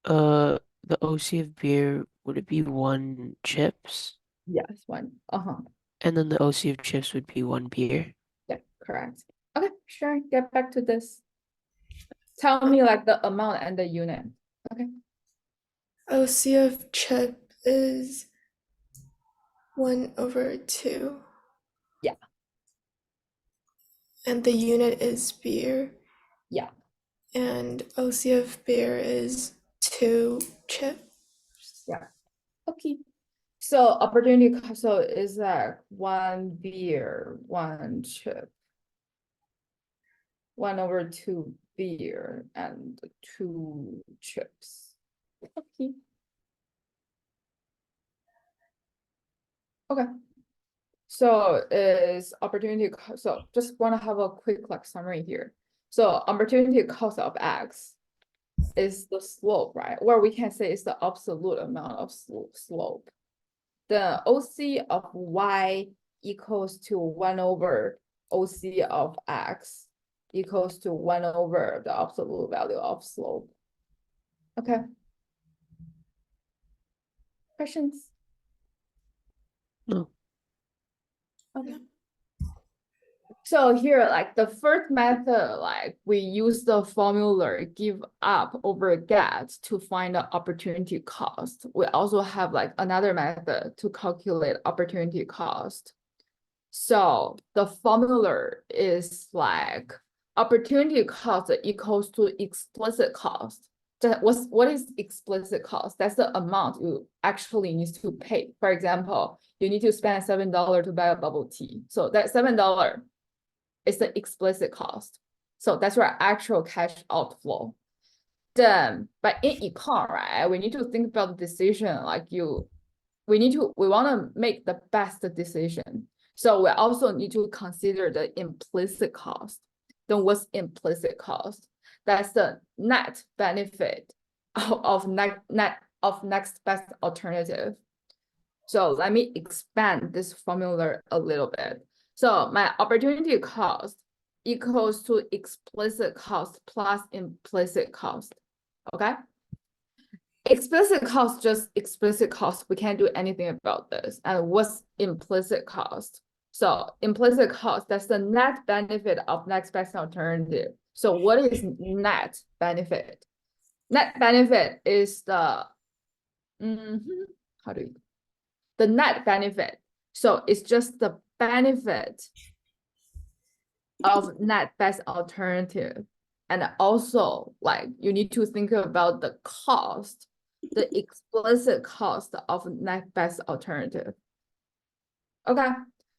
The OC of beer, would it be 1 chips? Yes, one. And then the OC of chips would be 1 beer. Yeah, correct. Okay, sure. Get back to this. Tell me like the amount and the unit. Okay. OC of chip is 1/2. Yeah. And the unit is beer. Yeah. And OC of beer is 2 chips. Yeah. Okay. So opportunity cost, so is that 1 beer, 1 chip, 1/2 beer and 2 chips. Okay. Okay. So is opportunity cost, so just want to have a quick like summary here. So opportunity cost of X is the slope, right? Or we can say it's the absolute amount of slope. The OC of Y equals to 1/OC of X equals to 1/the absolute value of slope. Okay. Questions? No. Okay. So here, like the first method, like we use the formula give up over get to find the opportunity cost. We also have like another method to calculate opportunity cost. So the formula is like opportunity cost equals to explicit cost. What is explicit cost? That's the amount you actually need to pay. For example, you need to spend $7 to buy a bubble tea. So that $7 is the explicit cost. So that's your actual cash outflow. Then, but in econ, right, we need to think about the decision like we want to make the best decision. So we also need to consider the implicit cost. Then what's implicit cost? That's the net benefit of next best alternative. So let me expand this formula a little bit. So my opportunity cost equals to explicit cost plus implicit cost. Okay. Explicit cost, just explicit cost. We can't do anything about this. And what's implicit cost? So implicit cost, that's the net benefit of next best alternative. So what is net benefit? Net benefit is the, the net benefit. So it's just the benefit of net best alternative. And also like you need to think about the cost, the explicit cost of net best alternative. Okay,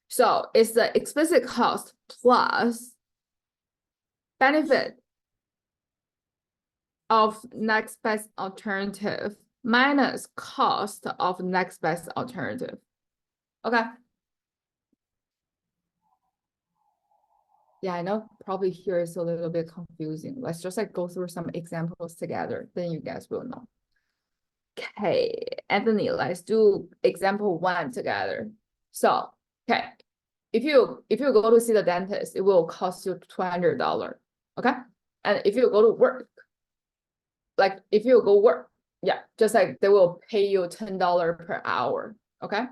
so it's the explicit cost plus benefit of next best alternative minus cost of next best alternative. Okay. Yeah, I know probably here is a little bit confusing. Let's just like go through some examples together, then you guys will know. Okay, Anthony, let's do example 1 together. So, okay, if you go to see the dentist, it will cost you $200. Okay, and if you go to work, like if you go work, yeah, just like they will pay you $10 per hour. Okay.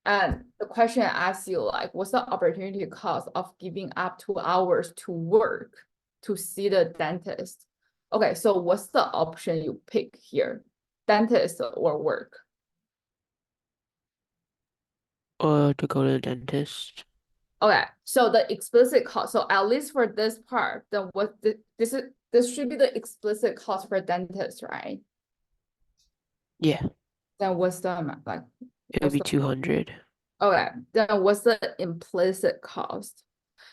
And the question asks you like, what's the opportunity cost of giving up 2 hours to work to see the dentist? Okay, so what's the option you pick here? Dentist or work? Or to go to the dentist. Okay, so the explicit cost. So at least for this part, then what this should be the explicit cost for dentist, right? Yeah. Then what's the amount like? It would be 200. Okay, then what's the implicit cost?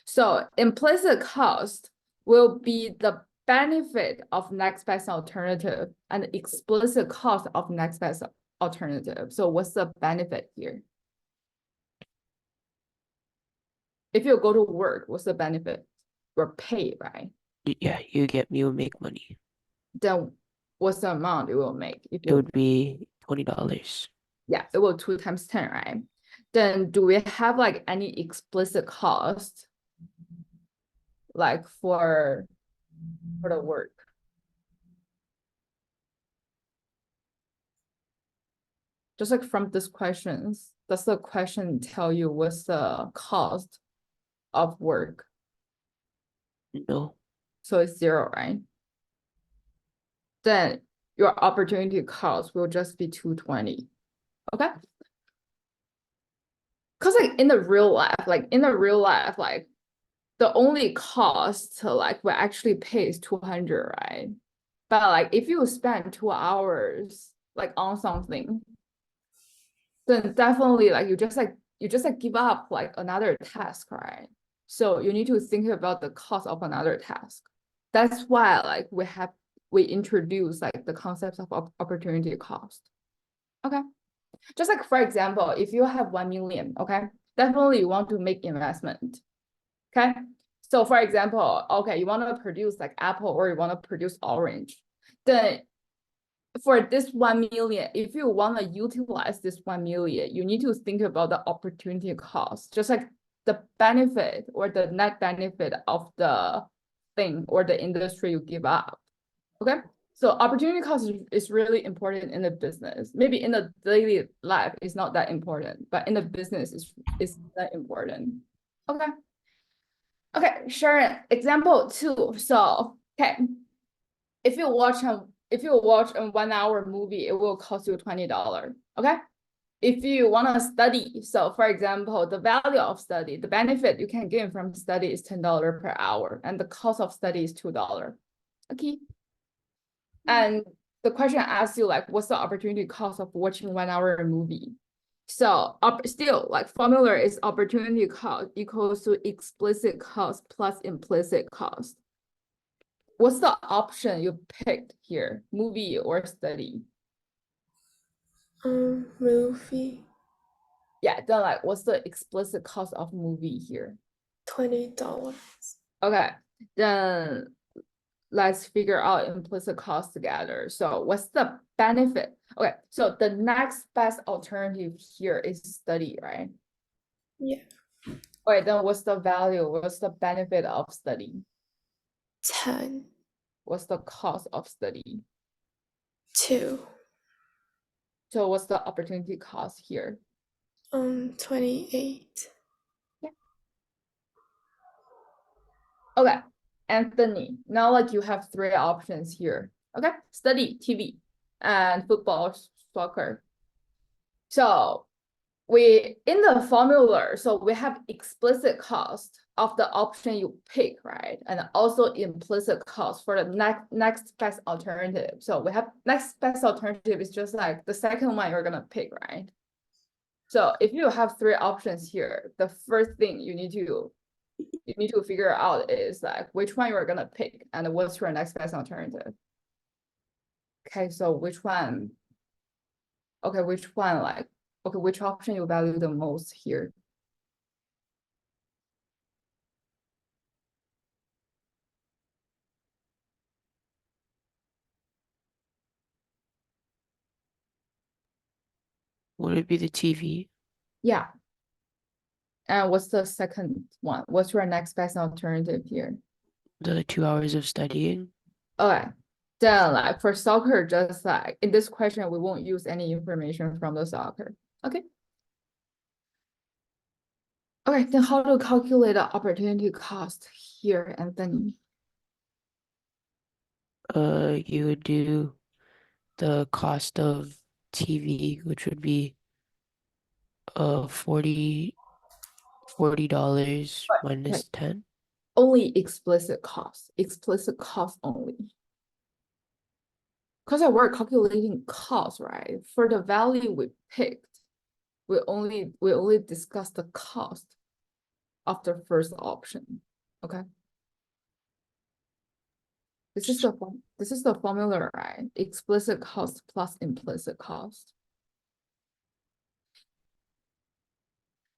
So implicit cost will be the benefit of next best alternative and the explicit cost of next best alternative. So what's the benefit here? If you go to work, what's the benefit? You're paid, right? Yeah, you make money. Then what's the amount you will make? If It would be $20. Yeah, it will 2 times 10, right? Then do we have like any explicit cost like for the work? Just like from these questions, does the question tell you what's the cost of work? No. So it's 0, right? Then your opportunity cost will just be 220. Okay? Because like in the real life, like the only cost to like we actually pay is 200, right? But like if you spend 2 hours like on something, then definitely like you just like give up like another task, right? So you need to think about the cost of another task. That's why like we introduce like the concepts of opportunity cost. Okay. Just like for example, if you have 1 million, okay, definitely you want to make investment. Okay. So for example, okay, you want to produce like apple or you want to produce orange. Then for this 1 million, if you want to utilize this 1 million, you need to think about the opportunity cost, just like the benefit or the net benefit of the thing or the industry you give up. Okay. So opportunity cost is really important in the business. Maybe in the daily life, it's not that important, but in the business, it's that important. Okay. Okay, Sharon, example 2. So, okay, if you watch a 1 hour movie, it will cost you $20. Okay. If you want to study, so for example, the value of study, the benefit you can gain from study is $10 per hour, and the cost of study is $2. Okay. And the question asks you like, what's the opportunity cost of watching 1 hour movie? So still like formula is opportunity cost equals to explicit cost plus implicit cost. What's the option you picked here? Movie or study? Movie. Yeah, then like what's the explicit cost of movie here? $20. Okay, then let's figure out implicit cost together. So what's the benefit? Okay, so the next best alternative here is study, right? Yeah. Okay, then what's the value? What's the benefit of study? 10. What's the cost of study? 2. So what's the opportunity cost here? 28. Yeah. Okay, Anthony, now like you have 3 options here. Okay, study, TV, and football, soccer. So we in the formula, so we have explicit cost of the option you pick, right? And also implicit cost for the next best alternative. So we have next best alternative is just like the second one you're gonna pick, right? So if you have 3 options here, the first thing you need to figure out is like which one you're gonna pick and what's your next best alternative. Okay, so which one? Okay, which one like? Okay, which option you value the most here? Would it be the TV? Yeah. And what's the second one? What's your next best alternative here? The 2 hours of studying? Okay. Then like for soccer, just like in this question, we won't use any information from the soccer. Okay. Okay, then how to calculate the opportunity cost here, Anthony? You would do the cost of TV, which would be $40 minus 10. Only explicit cost only. Because we're calculating cost, right? For the value we picked, we only discuss the cost of the first option. Okay. This is the formula, right? Explicit cost plus implicit cost.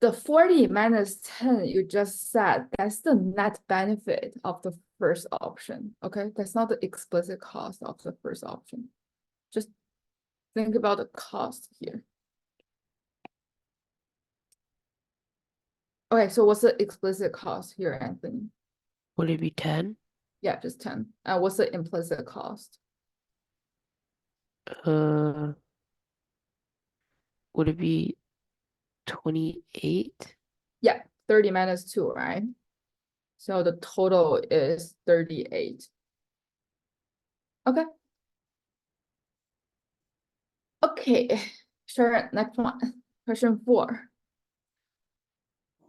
The 40 minus 10 you just said, that's the net benefit of the first option. Okay, that's not the explicit cost of the first option. Just think about the cost here. Okay, so what's the explicit cost here, Anthony? Would it be 10? Yeah, just 10. And what's the implicit cost? would it be 28? Yeah, 30 minus 2, right? So the total is 38. Okay. Okay, sure, next one. Question 4.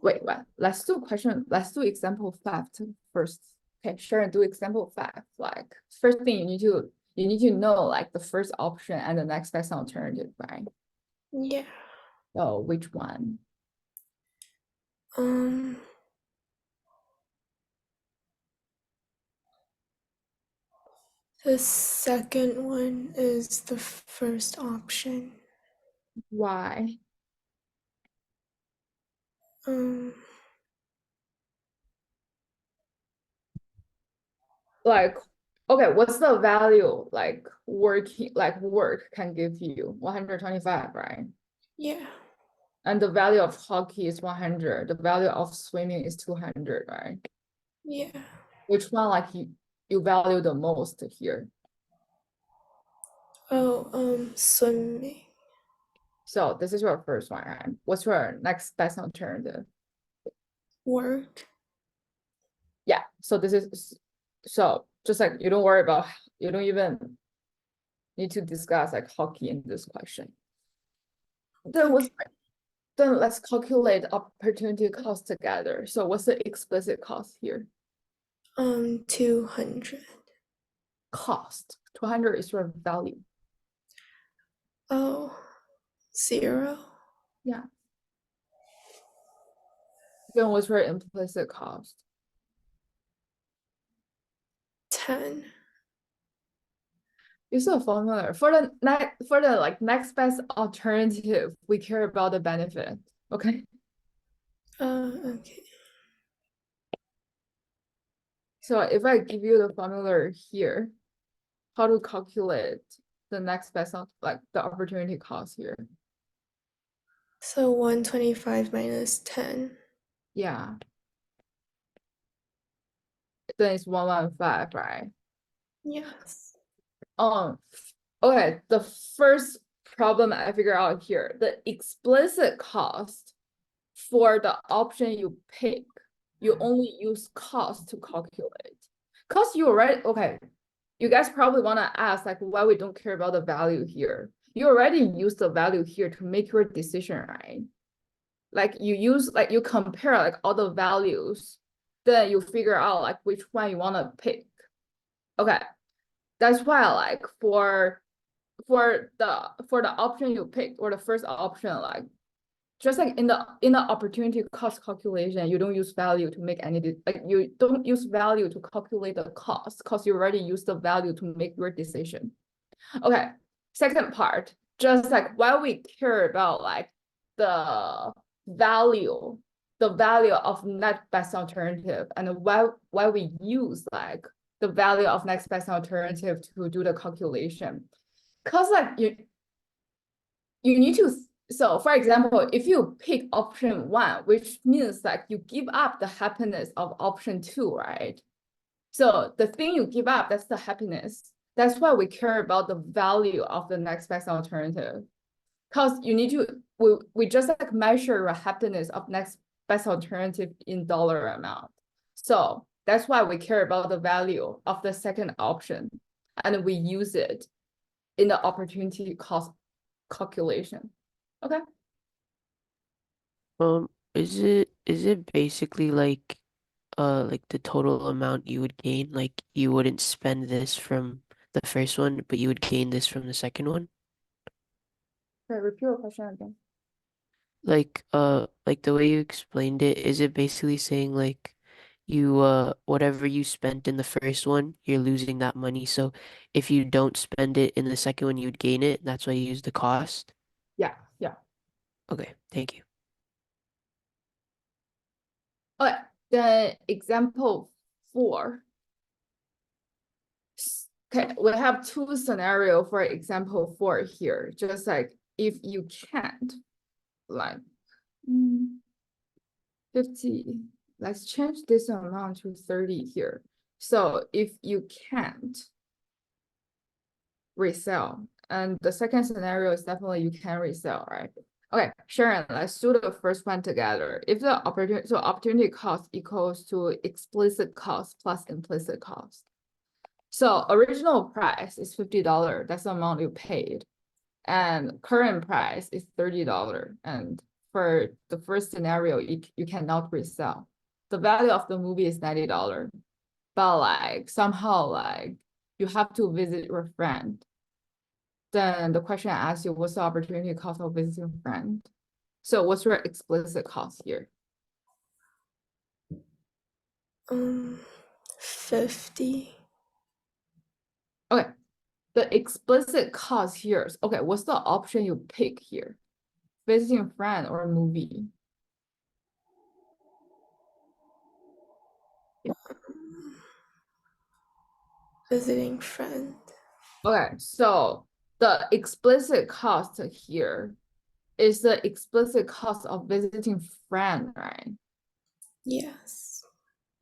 Wait, what? Let's do example 5 first. Okay, sure, do example 5. Like, first thing you need to know like the first option and the next best alternative, right? Yeah. So which one? The second one is the first option. Why? Like, okay, what's the value like work can give you? 125, right? Yeah. And the value of hockey is 100. The value of swimming is 200, right? Yeah. Which one like you value the most here? Swimming. So this is your first one, right? What's your next best alternative? Work. Yeah, so this is, so just like you don't even need to discuss like hockey in this question. Then let's calculate opportunity cost together. So what's the explicit cost here? 200. Cost. 200 is your value. Oh, 0. Yeah. Then what's your implicit cost? 10. It's so familiar. For the like next best alternative, we care about the benefit. Okay. Okay. So if I give you the formula here, how to calculate the next best like the opportunity cost here? So 125 minus 10. Yeah. Then it's 115, right? Yes. Okay, the first problem I figure out here, the explicit cost for the option you pick, you only use cost to calculate. Cause you already, okay, you guys probably want to ask like why we don't care about the value here. You already use the value here to make your decision, right? Like you compare like all the values, then you figure out like which one you want to pick. Okay, that's why like for the option you picked or the first option, like just like in the opportunity cost calculation, you don't use value to make any like you don't use value to calculate the cost because you already use the value to make your decision. Okay, second part, just like why we care about like the value of next best alternative, and why we use like the value of next best alternative to do the calculation. Because like you need to, so for example, if you pick option 1, which means like you give up the happiness of option 2, right? So the thing you give up, that's the happiness. That's why we care about the value of the next best alternative. Because you need to, we just like measure your happiness of next best alternative in dollar amount. So that's why we care about the value of the second option, and we use it in the opportunity cost calculation. Okay. Is it basically like the total amount you would gain? Like you wouldn't spend this from the first one, but you would gain this from the second one? Sorry, repeat your question again. Like the way you explained it, is it basically saying like you whatever you spent in the first one, you're losing that money. So if you don't spend it in the second one, you'd gain it. That's why you use the cost. Yeah. Okay, thank you. Okay, then example 4. Okay, we have 2 scenarios for example 4 here. Just like if you can't, like 50, let's change this amount to 30 here. So if you can't resell, and the second scenario is definitely you can resell, right? Okay, Sharon, let's do the first one together. If the opportunity cost equals to explicit cost plus implicit cost. So original price is $50. That's the amount you paid. And current price is $30. And for the first scenario, you cannot resell. The value of the movie is $90. But like somehow like you have to visit your friend. Then the question asks you, what's the opportunity cost of visiting a friend? So what's your explicit cost here? 50. Okay, the explicit cost here is, okay, what's the option you pick here? Visiting a friend or a movie? Visiting friend. Okay, so the explicit cost here is the explicit cost of visiting friend, right? Yes.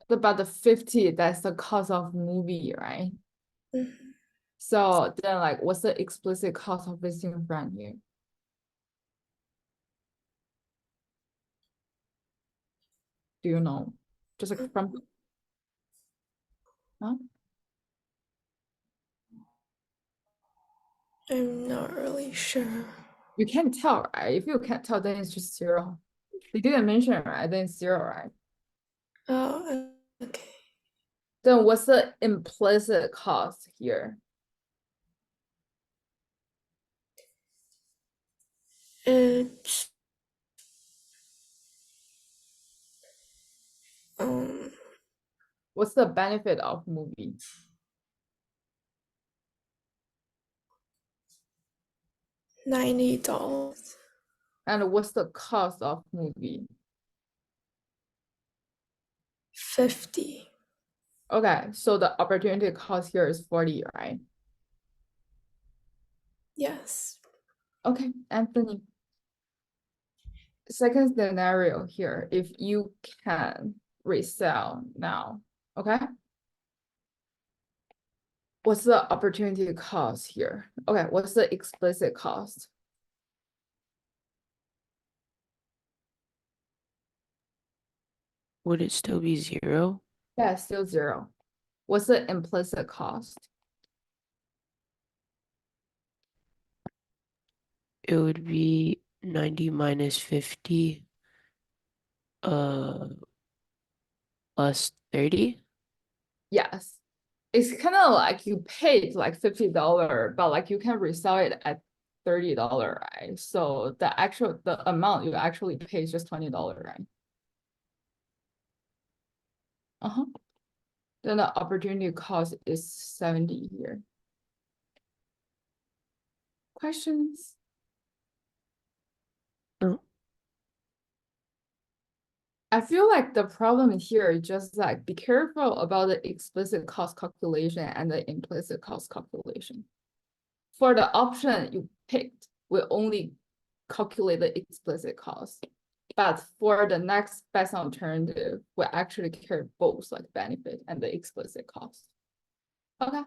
About the 50, that's the cost of movie, right? Mhm. So then like, what's the explicit cost of visiting a friend here? Do you know? Just like from, huh? I'm not really sure. You can't tell, right? If you can't tell, then it's just zero. They didn't mention it, right? Then it's zero, right? Oh, okay. Then what's the implicit cost here? It's What's the benefit of movie? $90. And what's the cost of movie? 50. Okay, so the opportunity cost here is 40, right? Yes. Okay, Anthony. Second scenario here, if you can resell now, okay? What's the opportunity cost here? Okay, what's the explicit cost? Would it still be 0? Yeah, still zero. What's the implicit cost? It would be 90 minus 50 plus 30. Yes. It's kind of like you paid like $50, but like you can resell it at $30, right? So the amount you actually pay is just $20, right? Then the opportunity cost is 70 here. Questions? No. I feel like the problem here is just like be careful about the explicit cost calculation and the implicit cost calculation. For the option you picked, we only calculate the explicit cost. But for the next best alternative, we actually care both like benefit and the explicit cost. Okay.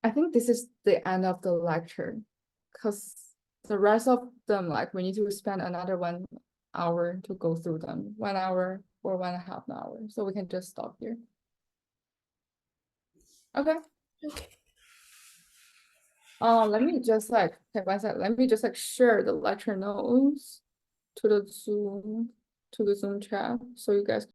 I think this is the end of the lecture because the rest of them, like we need to spend another 1 hour to go through them, 1 hour or 1.5 hours. So we can just stop here. Okay. Okay. Let me just like, okay, one second. Let me just like share the lecture notes to the Zoom chat so you guys